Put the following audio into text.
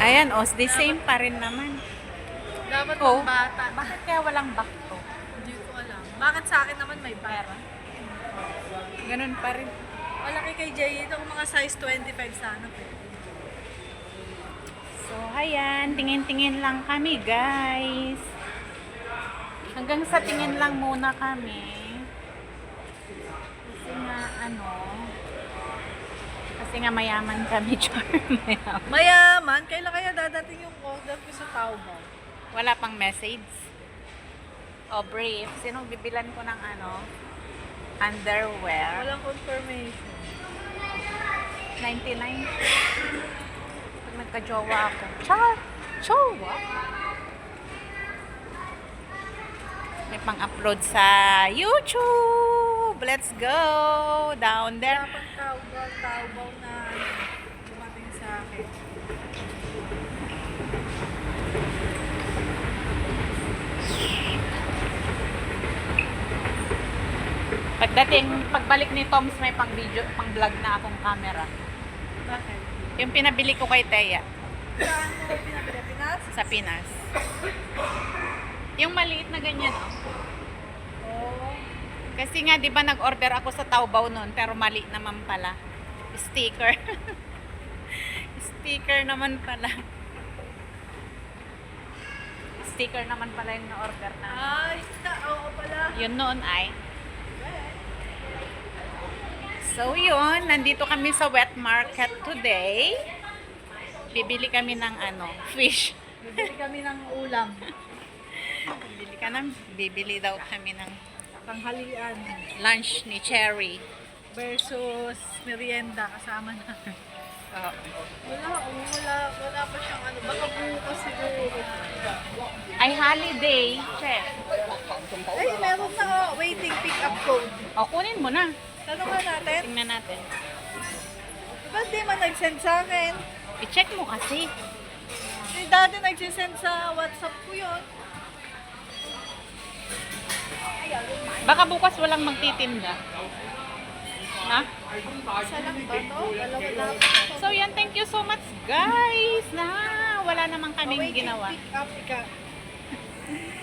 Ayan, the same pa rin naman. Dapat Oh. pang bata. Bakit kaya walang back to? Hindi ko alam. Bakit sa akin naman may pera? Ganun pa rin. Malaki kay Jay itong mga size 25 sana. So, ayan, tingin-tingin lang kami, guys. Hanggang sa tingin lang muna kami. Kasi nga mayaman kami, Char. Mayaman? Kailan kaya dadating yung order ko sa Taobao? Wala pang message. Brief. Sino bibilan ko ng underwear? Walang confirmation. 99. Pag nagka-jowa ako. Char! Jowa? May pang-upload sa YouTube. Let's go! Down there. Dapat Taobao na dumating sa akin. Pagbalik ni Toms, may pang-video, pang-vlog na akong camera. Bakit? Yung pinabili ko kay Teya Saan mo pinabili? Pinas? sa Pinas. Yung maliit na ganyan, Oo. Kasi nga, di ba nag-order ako sa Taobao noon, pero mali naman pala. Sticker. Sticker naman pala. Sticker naman pala yung na-order na. Ay, oo pala. Yun noon ay. So yun, nandito kami sa wet market today. Bibili kami ng fish. Bibili kami ng ulam. Bibili daw kami ng Tanghalian lunch ni Cherry. versus merienda kasama na. Oh. Wala pa siyang baka bukas siguro. Ay, holiday, chef. Ay, meron na waiting pick-up code. O, kunin mo na. Tanungan natin. Tingnan natin. Ba't di man nag-send sa akin? I-check mo kasi. Dati nag-send sa WhatsApp ko yun. Baka bukas walang magtitinda. Ha? Isa lang ba to? Dalawa lang. So yan, thank you so much guys na wala naman kaming Waiting ginawa. pick-up ka.